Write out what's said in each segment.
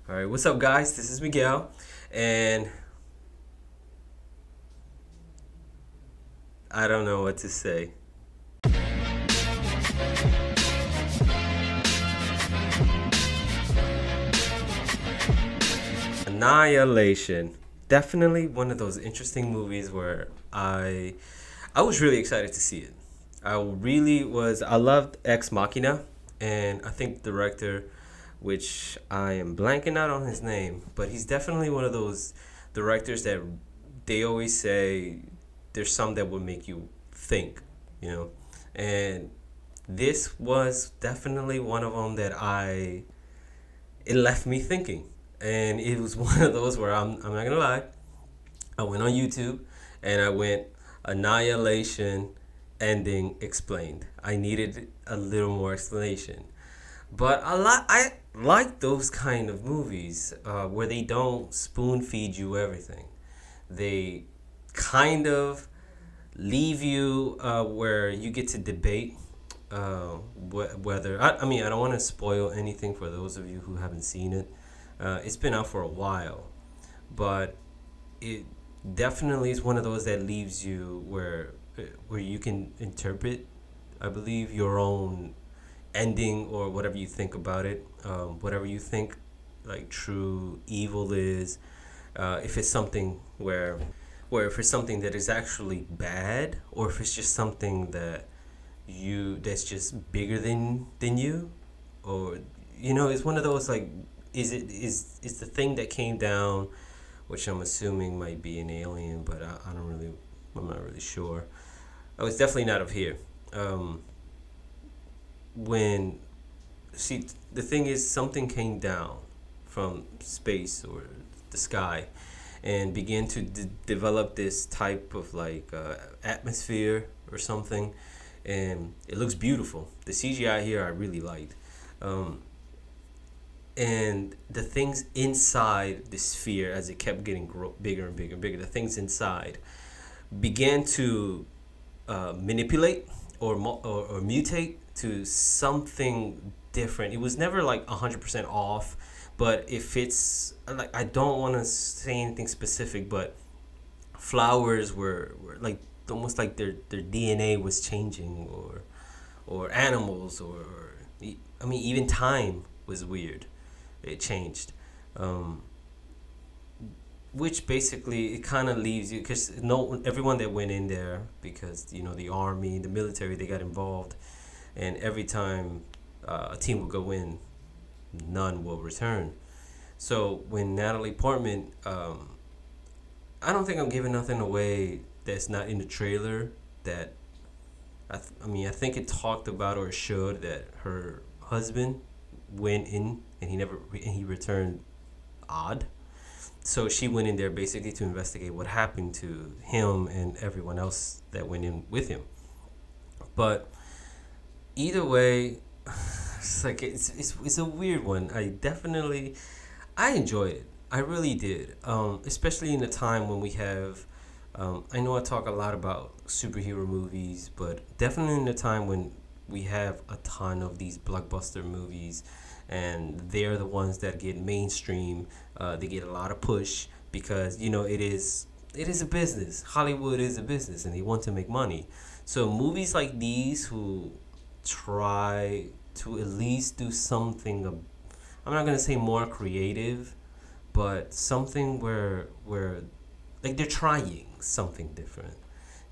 All right, what's up, guys? This is Miguel, and I don't know what to say. Annihilation. Definitely one of those interesting movies where I was really excited to see it. I really was. I loved Ex Machina, and I think the director, which I am blanking out on his name, but he's definitely one of those directors that they always say there's some that will make you think, you know. And this was definitely one of them that it left me thinking. And it was one of those where I'm not gonna lie, I went on YouTube and I went Annihilation ending explained. I needed a little more explanation. But I like those kind of movies where they don't spoon feed you everything. They kind of leave you where you get to debate whether I mean I don't want to spoil anything for those of you who haven't seen it. It's been out for a while, but it definitely is one of those that leaves you where you can interpret, I believe, your own ending or whatever you think about it, whatever you think like true evil is. If it's something where if it's something that is actually bad, or if it's just something that's just bigger than you, or it's one of those like, is the thing that came down, which I'm assuming might be an alien, but I'm not really sure. Oh, it's definitely not of here. When See, the thing is, something came down from space or the sky and began to develop this type of like atmosphere or something, and it looks beautiful. The CGI here I really liked. um, and the things inside the sphere, as it kept getting bigger and bigger and bigger, the things inside began to manipulate or mutate to something different. It was never like 100% off, but if it's like, I don't want to say anything specific, but flowers were like almost like their DNA was changing, or animals, or I mean even time was weird. It changed. Um, which basically it kind of leaves you, because no everyone that went in there, because the army, the military, they got involved, and every time a team will go in, none will return. So when Natalie Portman, I don't think I'm giving nothing away that's not in the trailer. That I mean, I think it talked about, or showed, that her husband went in and he returned odd. So she went in there basically to investigate what happened to him and everyone else that went in with him. But either way, it's a weird one. I enjoy it. I really did. Especially in a time when we have. I know I talk a lot about superhero movies, but definitely in a time when we have a ton of these blockbuster movies, and they're the ones that get mainstream. They get a lot of push because it is a business. Hollywood is a business, and they want to make money. So movies like these, who try to at least do something. I'm not gonna say more creative, but something where like they're trying something different.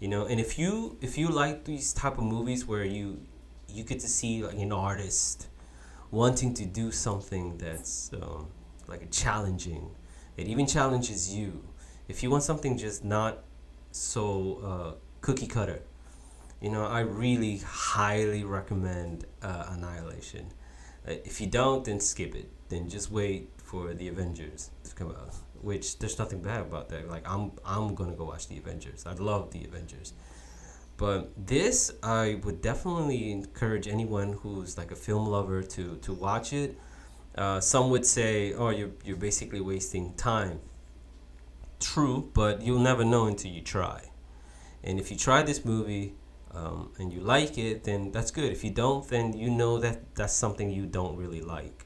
And if you like these type of movies where you get to see like an artist wanting to do something that's like a challenging, it even challenges you. If you want something just not so cookie cutter, I really highly recommend Annihilation. If you don't, then skip it. Then just wait for the Avengers to come out. Which, there's nothing bad about that. Like, I'm gonna go watch the Avengers. I love the Avengers. But this, I would definitely encourage anyone who's like a film lover to watch it. Some would say, "Oh, you're basically wasting time." True, but you'll never know until you try. And if you try this movie, and you like it, then that's good. If you don't, then you know that that's something you don't really like.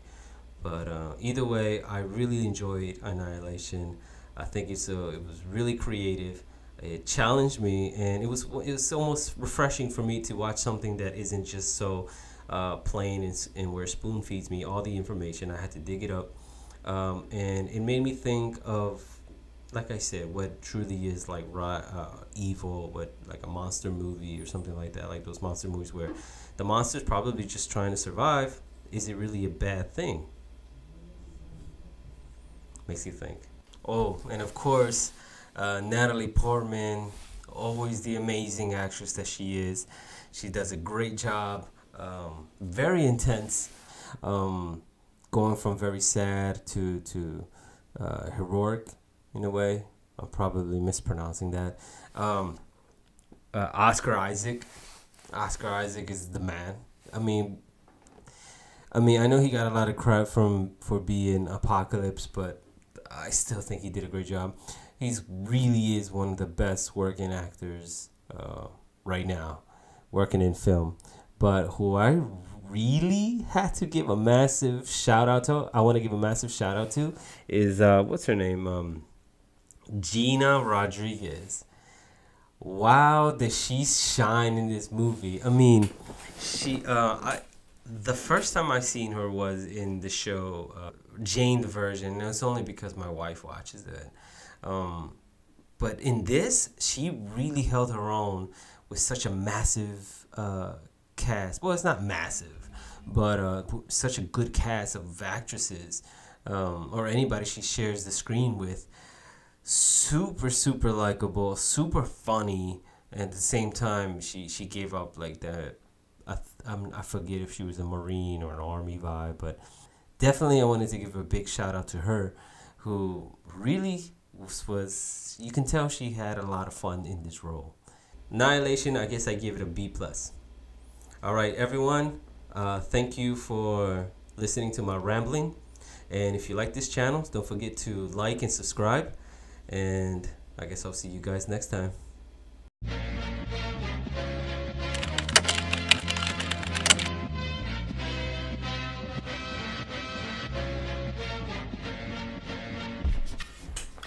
But either way, I really enjoyed Annihilation. I think it was really creative. It challenged me, and it was almost refreshing for me to watch something that isn't just so plain and where spoon feeds me all the information. I had to dig it up, and it made me think of, like I said, what truly is like evil, what like a monster movie or something like that, like those monster movies where the monster's probably just trying to survive. Is it really a bad thing? Makes you think. Oh, and of course, Natalie Portman, always the amazing actress that she is. She does a great job. Very intense. Going from very sad to heroic in a way. I'm probably mispronouncing that. Oscar Isaac. Oscar Isaac is the man. I know he got a lot of crap for being Apocalypse, but I still think he did a great job. He's really is one of the best working actors right now, working in film. But who I really had to give a massive shout out to, I want to give a massive shout out to, is what's her name? Gina Rodriguez. Wow, did she shine in this movie? I mean, the first time I seen her was in the show Jane the Virgin. And it's only because my wife watches it. But in this, she really held her own with such a massive cast. Well, it's not massive, but such a good cast of actresses or anybody she shares the screen with. Super, super likable, super funny, and at the same time, she gave up like that. I forget if she was a Marine or an Army vibe, but definitely I wanted to give a big shout out to her, who really was you can tell she had a lot of fun in this role. Annihilation, I guess I give it a B plus. All right, everyone, thank you for listening to my rambling, and if you like this channel, don't forget to like and subscribe. And I guess I'll see you guys next time.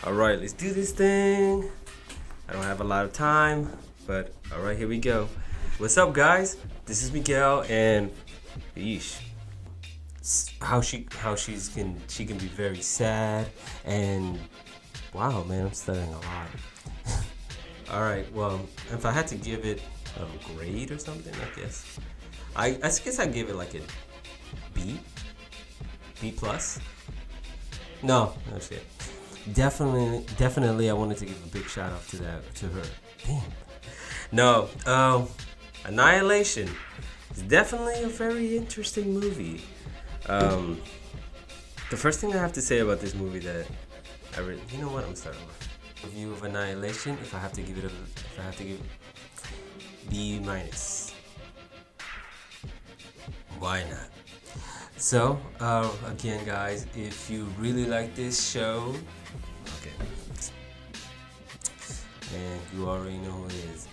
All right, let's do this thing. I don't have a lot of time, but all right, here we go. What's up, guys? This is Miguel, and yeesh. She can be very sad, and wow, man, I'm studying a lot. All right, well, if I had to give it a grade or something, I guess I'd give it like a B plus. No shit. Definitely, I wanted to give a big shout out to her. Damn. No, Annihilation is definitely a very interesting movie. The first thing I have to say about this movie that you know what? I'm starting with review of Annihilation. If I have to give it B minus. Why not? So, again, guys, if you really like this show, okay, and you already know who it is.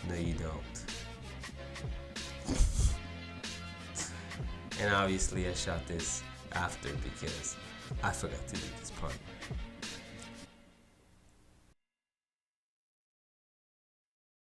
No, you don't. And obviously, I shot this after because I forgot to do this part.